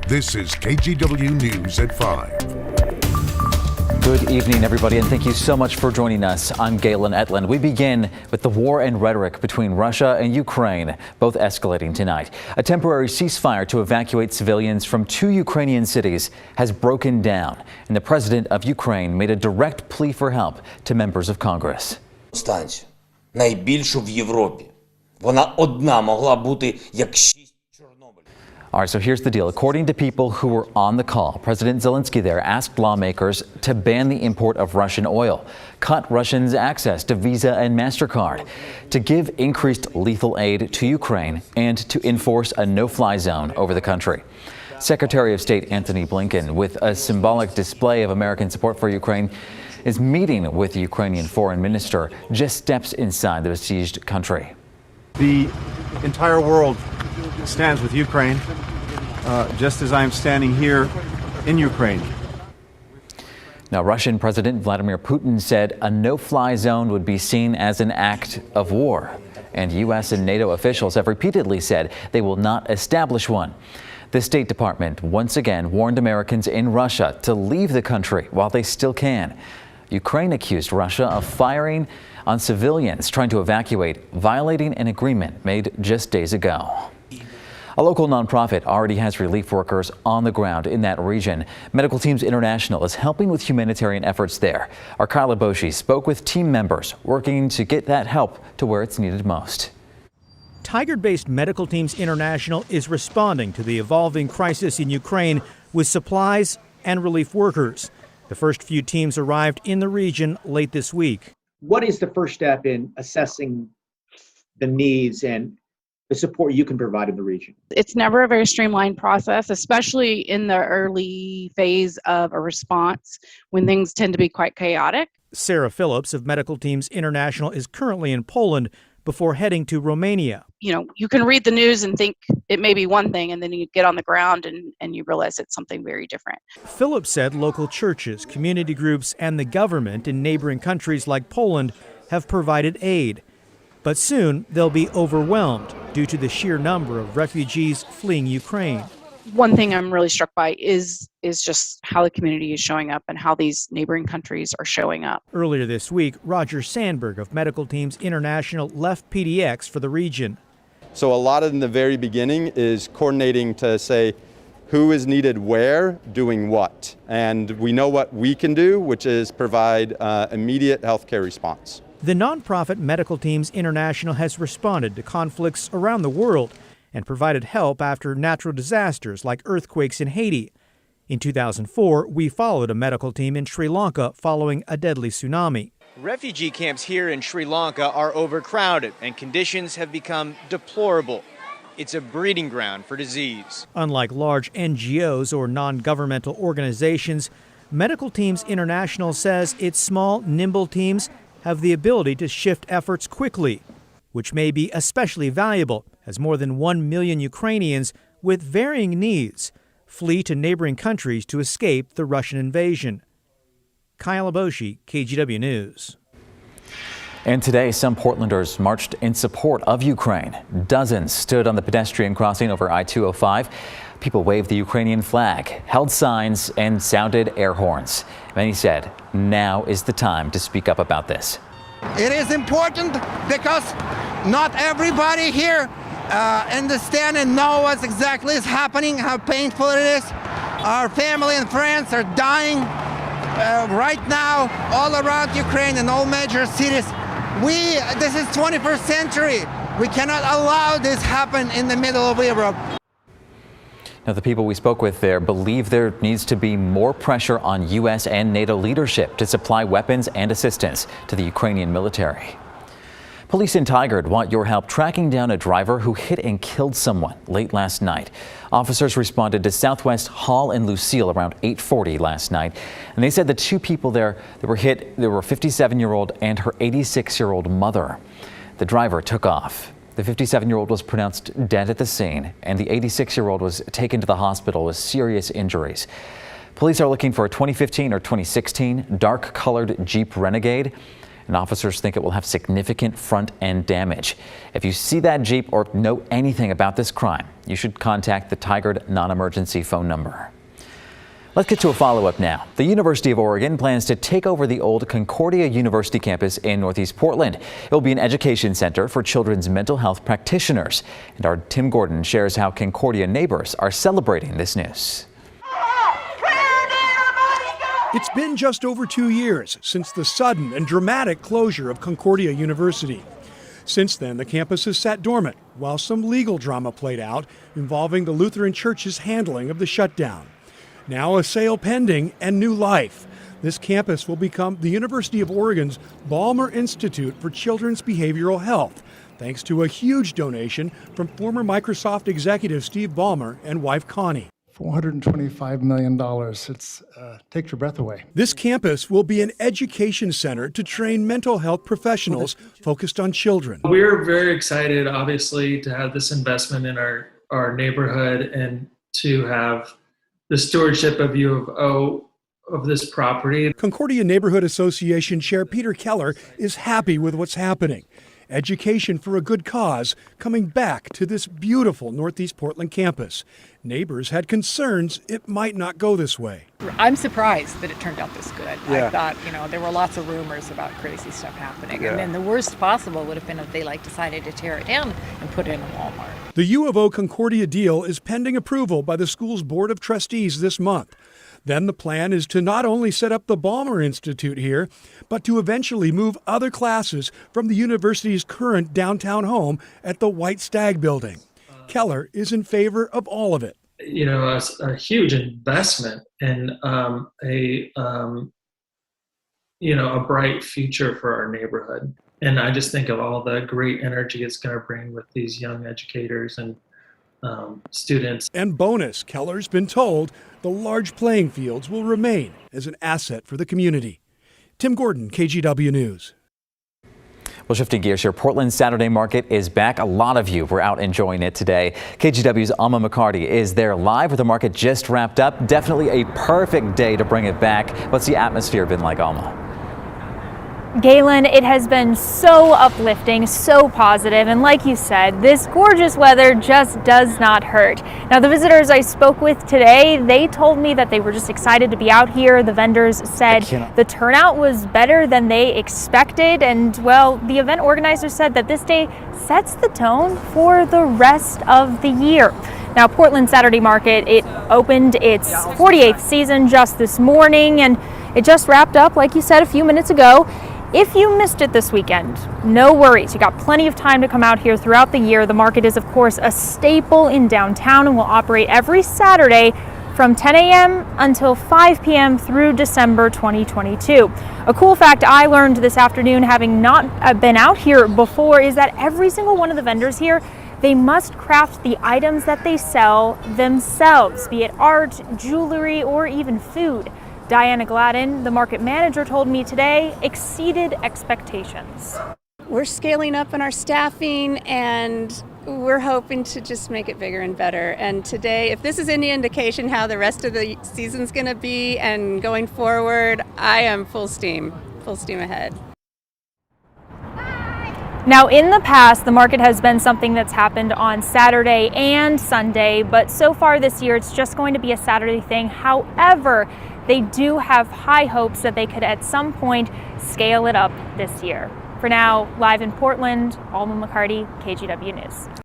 This is KGW News at 5. Good evening, everybody, and thank you so much for joining us. I'm Galen Etland. We begin with the war and rhetoric between Russia and Ukraine, both escalating tonight. A temporary ceasefire to evacuate civilians from 2 Ukrainian cities has broken down, and the president of Ukraine made a direct plea for help to members of Congress. Станцію найбільшу в Європі. Вона одна могла бути як 6 Чорнобилів. All right, so here's the deal. According to people who were on the call, President Zelensky there asked lawmakers to ban the import of Russian oil, cut Russians' access to Visa and MasterCard, to give increased lethal aid to Ukraine, and to enforce a no-fly zone over the country. Secretary of State Antony Blinken, with a symbolic display of American support for Ukraine, is meeting with the Ukrainian foreign minister just steps inside the besieged country. The entire world stands with Ukraine, just as I am standing here in Ukraine. Now, Russian President Vladimir Putin said a no-fly zone would be seen as an act of war, and U.S. and NATO officials have repeatedly said they will not establish one. The State Department once again warned Americans in Russia to leave the country while they still can. Ukraine accused Russia of firing on civilians trying to evacuate, violating an agreement made just days ago. A local nonprofit already has relief workers on the ground in that region. Medical Teams International is helping with humanitarian efforts there. Our Kyla Boshi spoke with team members working to get that help to where it's needed most. Tigard-based Medical Teams International is responding to the evolving crisis in Ukraine with supplies and relief workers. The first few teams arrived in the region late this week. What is the first step in assessing the needs and the support you can provide in the region? It's never a very streamlined process, especially in the early phase of a response when things tend to be quite chaotic. Sarah Phillips of Medical Teams International is currently in Poland before heading to Romania. You know, you can read the news and think it may be one thing, and then you get on the ground and you realize it's something very different. Phillips said local churches, community groups, and the government in neighboring countries like Poland have provided aid. But soon they'll be overwhelmed due to the sheer number of refugees fleeing Ukraine. One thing I'm really struck by is just how the community is showing up and how these neighboring countries are showing up. Earlier this week, Roger Sandberg of Medical Teams International left PDX for the region. So a lot in the very beginning is coordinating to say who is needed where, doing what. And we know what we can do, which is provide immediate healthcare response. The nonprofit Medical Teams International has responded to conflicts around the world and provided help after natural disasters like earthquakes in Haiti. In 2004, we followed a medical team in Sri Lanka following a deadly tsunami. Refugee camps here in Sri Lanka are overcrowded and conditions have become deplorable. It's a breeding ground for disease. Unlike large NGOs or non-governmental organizations, Medical Teams International says its small, nimble teams have the ability to shift efforts quickly, which may be especially valuable as more than 1 million Ukrainians with varying needs flee to neighboring countries to escape the Russian invasion. Kyla Boshi, KGW News. And today, some Portlanders marched in support of Ukraine. Dozens stood on the pedestrian crossing over I-205. People waved the Ukrainian flag, held signs, and sounded air horns. Many said, now is the time to speak up about this. It is important because not everybody here understand and know what exactly is happening, how painful it is. Our family and friends are dying right now all around Ukraine in all major cities. This is 21st century. We cannot allow this happen in the middle of Europe. Now, the people we spoke with there believe there needs to be more pressure on U.S. and NATO leadership to supply weapons and assistance to the Ukrainian military. Police in Tigard want your help tracking down a driver who hit and killed someone late last night. Officers responded to Southwest Hall and Lucille around 8:40 last night, and they said the 2 people there that were hit, there were a 57-year-old and her 86-year-old mother. The driver took off. The 57-year-old was pronounced dead at the scene, and the 86-year-old was taken to the hospital with serious injuries. Police are looking for a 2015 or 2016 dark-colored Jeep Renegade. and officers think it will have significant front-end damage. If you see that Jeep or know anything about this crime, you should contact the Tigard non-emergency phone number. Let's get to a follow-up now. The University of Oregon plans to take over the old Concordia University campus in Northeast Portland. It will be an education center for children's mental health practitioners. And our Tim Gordon shares how Concordia neighbors are celebrating this news. It's been just over 2 years since the sudden and dramatic closure of Concordia University. Since then, the campus has sat dormant while some legal drama played out involving the Lutheran Church's handling of the shutdown. Now a sale pending and new life. This campus will become the University of Oregon's Ballmer Institute for Children's Behavioral Health, thanks to a huge donation from former Microsoft executive Steve Ballmer and wife Connie. $425 million. It's takes your breath away. This campus will be an education center to train mental health professionals focused on children. We're very excited, obviously, to have this investment in our neighborhood and to have the stewardship of U of O of this property. Concordia Neighborhood Association Chair Peter Keller is happy with what's happening. Education for a good cause coming back to this beautiful Northeast Portland campus. Neighbors had concerns it might not go this way. I'm surprised that it turned out this good. I thought, there were lots of rumors about crazy stuff happening. And then the worst possible would have been if they decided to tear it down and put in a Walmart. The U of O Concordia deal is pending approval by the school's Board of Trustees this month. Then the plan is to not only set up the Ballmer Institute here, but to eventually move other classes from the university's current downtown home at the White Stag building. Keller is in favor of all of it. A huge investment in a bright future for our neighborhood. And I just think of all the great energy it's going to bring with these young educators and students. And bonus, Keller's been told the large playing fields will remain as an asset for the community. Tim Gordon, KGW News. Well, shifting gears here, Portland's Saturday market is back. A lot of you were out enjoying it today. KGW's Alma McCarty is there live with the market just wrapped up. Definitely a perfect day to bring it back. What's the atmosphere been like, Alma? Galen, it has been so uplifting, so positive, and like you said, this gorgeous weather just does not hurt. Now, the visitors I spoke with today, they told me that they were just excited to be out here. The vendors said the turnout was better than they expected, and well, the event organizer said that this day sets the tone for the rest of the year. Now, Portland Saturday Market, it opened its 48th season just this morning, and it just wrapped up, like you said, a few minutes ago. If you missed it this weekend, no worries. You got plenty of time to come out here throughout the year. The market is, of course, a staple in downtown and will operate every Saturday from 10 a.m. until 5 p.m. through December 2022. A cool fact I learned this afternoon, having not been out here before, is that every single one of the vendors here, they must craft the items that they sell themselves, be it art, jewelry, or even food. Diana Gladden, the market manager, told me today exceeded expectations. We're scaling up in our staffing and we're hoping to just make it bigger and better. And today, if this is any indication how the rest of the season's going to be and going forward, I am full steam ahead. Now, in the past, the market has been something that's happened on Saturday and Sunday, but so far this year, it's just going to be a Saturday thing. However, they do have high hopes that they could at some point scale it up this year. For now, live in Portland, Alma McCarty, KGW News.